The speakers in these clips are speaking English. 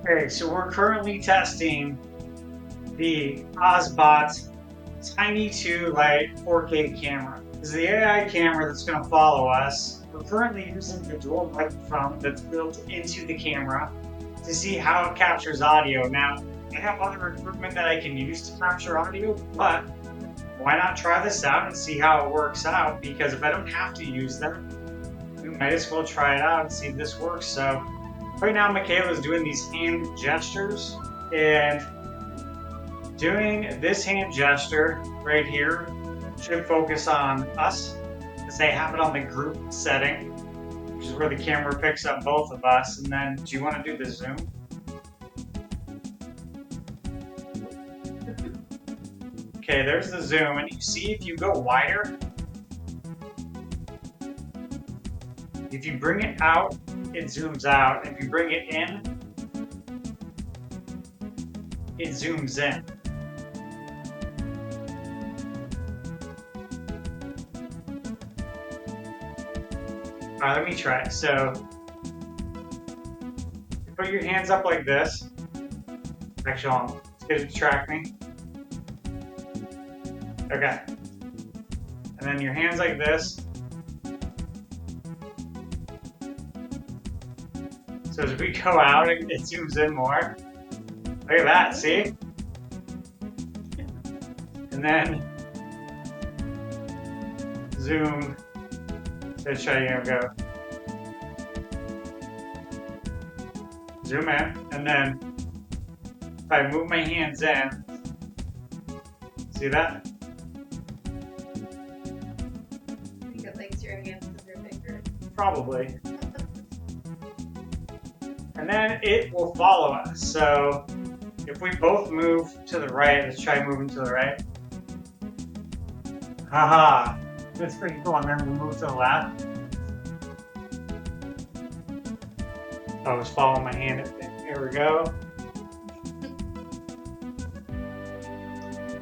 Okay, so we're currently testing the OBSBOT Tiny 2 Lite 4K camera. This is the AI camera that's going to follow us. We're currently using the dual microphone that's built into the camera to see how it captures audio. Now, I have other equipment that I can use to capture audio, but why not try this out and see how it works out? Because if I don't have to use them, we might as well try it out and see if this works. So right now, Michaela's doing these hand gestures, and doing this hand gesture right here should focus on us, because they have it on the group setting, which is where the camera picks up both of us. And then, do you want to do the zoom? Okay, there's the zoom, and you see if you go wider, if you bring it out, it zooms out. If you bring it in, it zooms in. All right, let me try. So, put your hands up like this. Actually, let's get it to track me. Okay. And then your hands like this. So as we go out, it zooms in more. Look at that, see? And then zoom. Let's show you how to go. Zoom in, and then if I move my hands in, see that? I think it links your hands with your finger. Probably. And then it will follow us. So if we both move to the right, let's try moving to the right. Haha, that's pretty cool. And then we'll move to the left. I was following my hand. Here we go.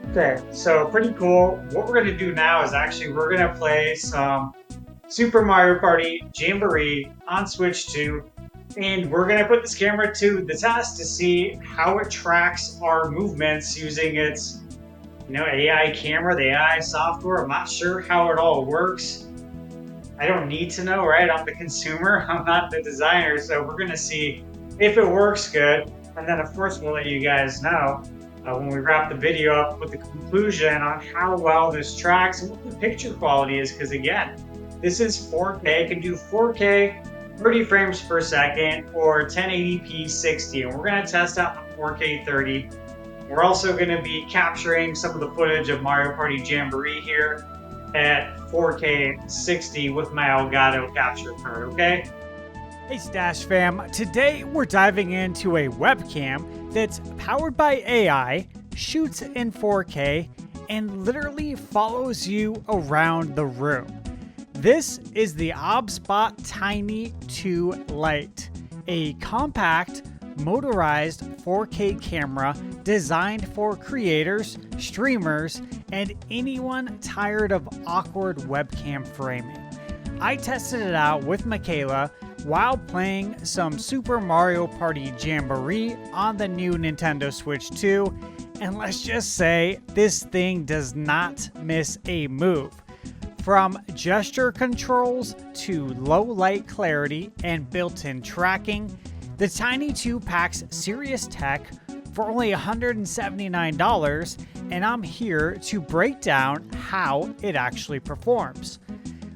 Okay, so pretty cool. What we're gonna do now is actually we're gonna play some Super Mario Party Jamboree on Switch 2. And we're gonna put this camera to the test to see how it tracks our movements using its, AI camera, the AI software. I'm not sure how it all works. I don't need to know, right? I'm the consumer, I'm not the designer, so we're gonna see if it works good. And then of course we'll let you guys know when we wrap the video up with the conclusion on how well this tracks and what the picture quality is, because again, this is 4K, it can do 4K 30 frames per second or 1080p 60, and we're going to test out the 4K 30. We're also going to be capturing some of the footage of Mario Party Jamboree here at 4K 60 with my Elgato capture card, okay? Hey Stash fam, today we're diving into a webcam that's powered by AI, shoots in 4K, and literally follows you around the room. This is the OBSBOT Tiny 2 Lite, a compact, motorized 4K camera designed for creators, streamers, and anyone tired of awkward webcam framing. I tested it out with Michaela while playing some Super Mario Party Jamboree on the new Nintendo Switch 2, and let's just say this thing does not miss a move. From gesture controls to low light clarity and built-in tracking, the Tiny 2 packs serious tech for only $179, and I'm here to break down how it actually performs.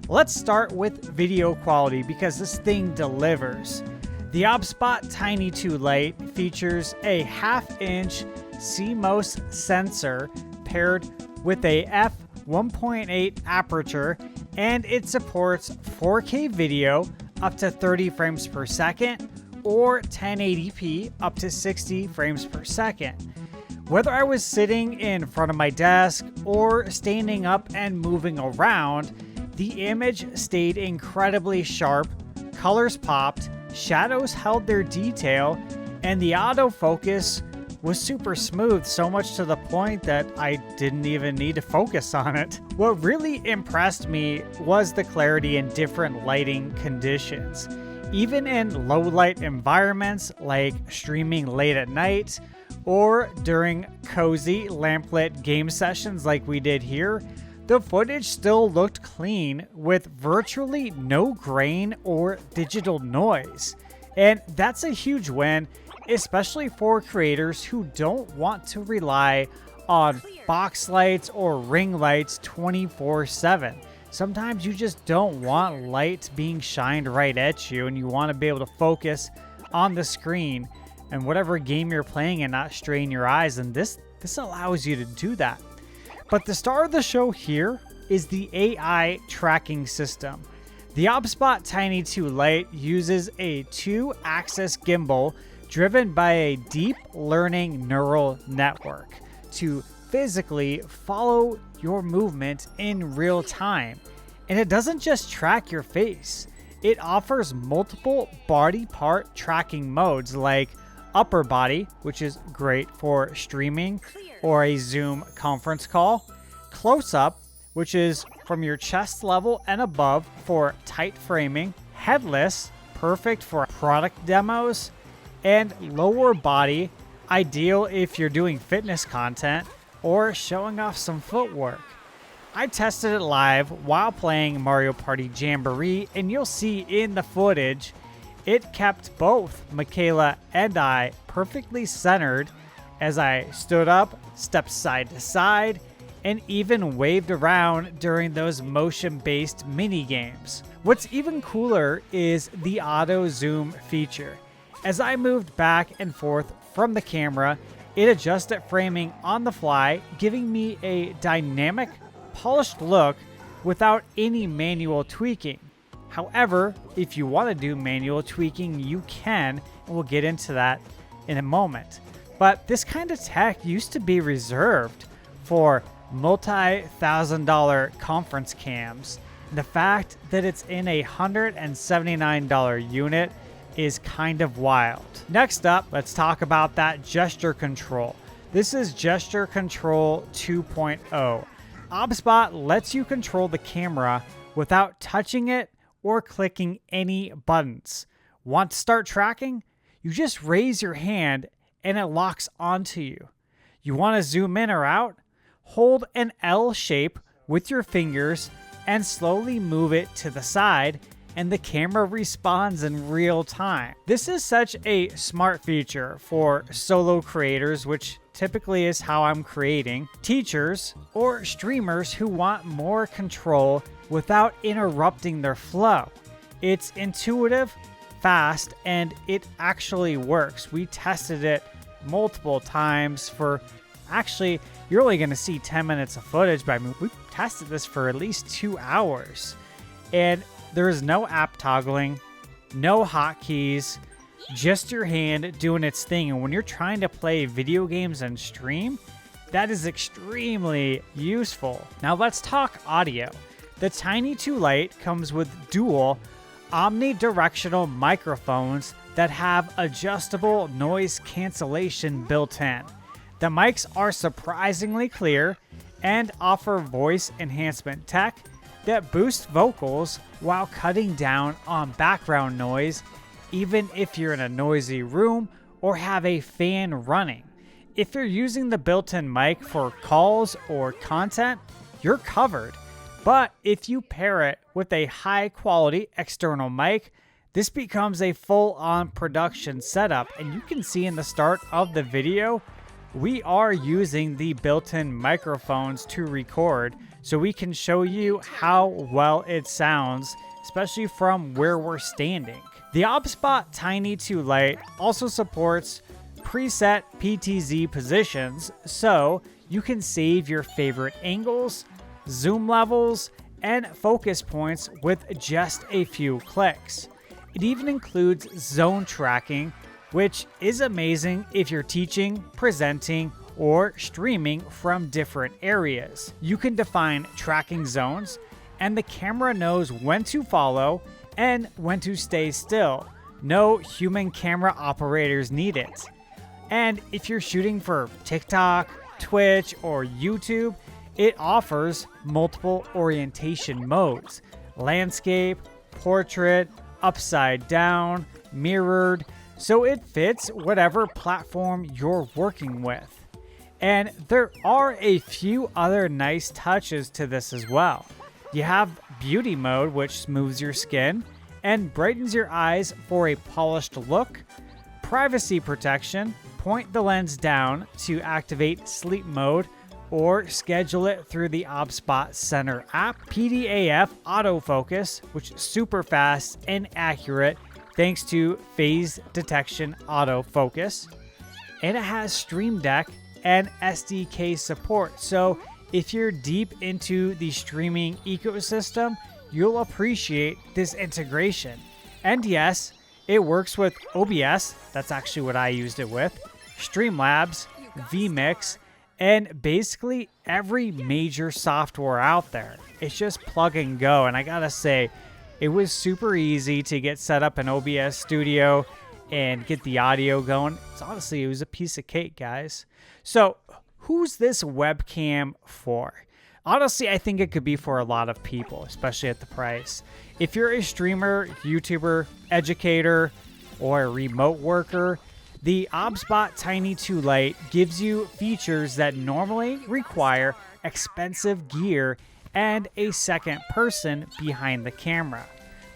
Let's start with video quality because this thing delivers. The OBSBOT Tiny 2 Lite features a half-inch CMOS sensor paired with a f1.8 aperture, and it supports 4K video up to 30 frames per second or 1080p up to 60 frames per second. Whether I was sitting in front of my desk or standing up and moving around, the image stayed incredibly sharp, colors popped, shadows held their detail, and the autofocus was super smooth, so much to the point that I didn't even need to focus on it. What really impressed me was the clarity in different lighting conditions. even in low light environments like streaming late at night or during cozy lamplit game sessions like we did here. The footage still looked clean with virtually no grain or digital noise. And that's a huge win, especially for creators who don't want to rely on box lights or ring lights 24/7. Sometimes you just don't want light being shined right at you and you want to be able to focus on the screen and whatever game you're playing and not strain your eyes, and this allows you to do that. But the star of the show here is the AI tracking system. The OBSBOT Tiny 2 Lite uses a 2-axis gimbal driven by a deep learning neural network to physically follow your movement in real time. And it doesn't just track your face. It offers multiple body part tracking modes like upper body, which is great for streaming or a Zoom conference call, close up, which is from your chest level and above for tight framing, headless, perfect for product demos, and lower body, ideal if you're doing fitness content or showing off some footwork. I tested it live while playing Mario Party Jamboree, and you'll see in the footage it kept both Michaela and I perfectly centered as I stood up, stepped side to side, and even waved around during those motion-based mini games. What's even cooler is the auto zoom feature. As I moved back and forth from the camera, it adjusted framing on the fly, giving me a dynamic, polished look without any manual tweaking. However, if you want to do manual tweaking, you can, and we'll get into that in a moment. But this kind of tech used to be reserved for multi-$1,000 conference cams. The fact that it's in a $179 unit is kind of wild. Next up, let's talk about that gesture control. This is Gesture Control 2.0. OBSBOT lets you control the camera without touching it or clicking any buttons. Want to start tracking? You just raise your hand and it locks onto you. You want to zoom in or out? Hold an L shape with your fingers and slowly move it to the side, and the camera responds in real time. This is such a smart feature for solo creators, which typically is how I'm creating, teachers, or streamers who want more control without interrupting their flow. It's intuitive, fast, and it actually works. We tested it multiple times for, actually, you're only going to see 10 minutes of footage, but I mean, we tested this for at least 2 hours. And there is no app toggling, no hotkeys, just your hand doing its thing. And when you're trying to play video games and stream, that is extremely useful. Now let's talk audio. The Tiny 2 Lite comes with dual omnidirectional microphones that have adjustable noise cancellation built in. The mics are surprisingly clear and offer voice enhancement tech that boosts vocals while cutting down on background noise, even if you're in a noisy room or have a fan running. If you're using the built-in mic for calls or content, you're covered. But if you pair it with a high-quality external mic, this becomes a full-on production setup. And you can see in the start of the video, we are using the built-in microphones to record, so we can show you how well it sounds, especially from where we're standing. The OBSBOT Tiny 2 Lite also supports preset PTZ positions, so you can save your favorite angles, zoom levels, and focus points with just a few clicks. It even includes zone tracking, which is amazing if you're teaching, presenting, or streaming from different areas. You can define tracking zones, and the camera knows when to follow and when to stay still. No human camera operators needed. And if you're shooting for TikTok, Twitch, or YouTube, it offers multiple orientation modes: landscape, portrait, upside down, mirrored, so it fits whatever platform you're working with. And there are a few other nice touches to this as well. You have beauty mode, which smooths your skin and brightens your eyes for a polished look. Privacy protection, point the lens down to activate sleep mode or schedule it through the OBSBOT Center app. PDAF autofocus, which is super fast and accurate thanks to phase detection autofocus. And it has Stream Deck and SDK support. So if you're deep into the streaming ecosystem, you'll appreciate this integration. And yes, it works with OBS, that's actually what I used it with, Streamlabs, vMix, and basically every major software out there. It's just plug and go. And I gotta say, it was super easy to get set up in OBS Studio and get the audio going. Honestly, it was a piece of cake, guys. So who's this webcam for? Honestly, I think it could be for a lot of people, especially at the price. If you're a streamer, YouTuber, educator, or a remote worker, the OBSBOT Tiny 2 Lite gives you features that normally require expensive gear and a second person behind the camera.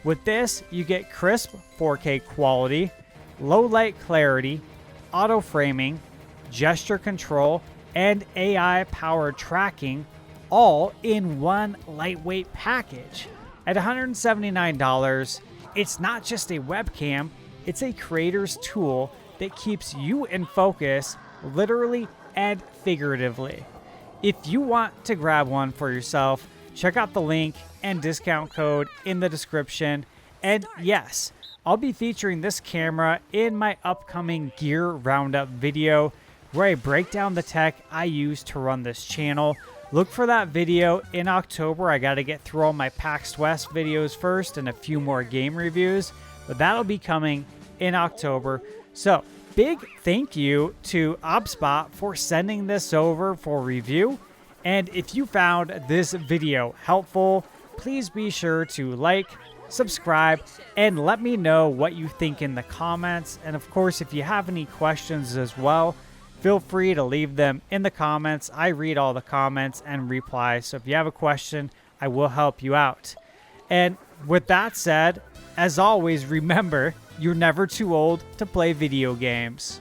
With this, you get crisp 4K quality, low light clarity, auto framing, gesture control, and AI-powered tracking, all in one lightweight package. At $179, it's not just a webcam, it's a creator's tool that keeps you in focus, literally and figuratively. If you want to grab one for yourself, check out the link and discount code in the description. And yes, I'll be featuring this camera in my upcoming gear roundup video where I break down the tech I use to run this channel. Look for that video in October. I got to get through all my PAX West videos first and a few more game reviews, but that'll be coming in October. So big thank you to OBSBOT for sending this over for review. And if you found this video helpful, please be sure to like, subscribe, and let me know what you think in the comments. And of course, if you have any questions as well, feel free to leave them in the comments. I read all the comments and reply. So if you have a question, I will help you out. And with that said, as always, remember, you're never too old to play video games.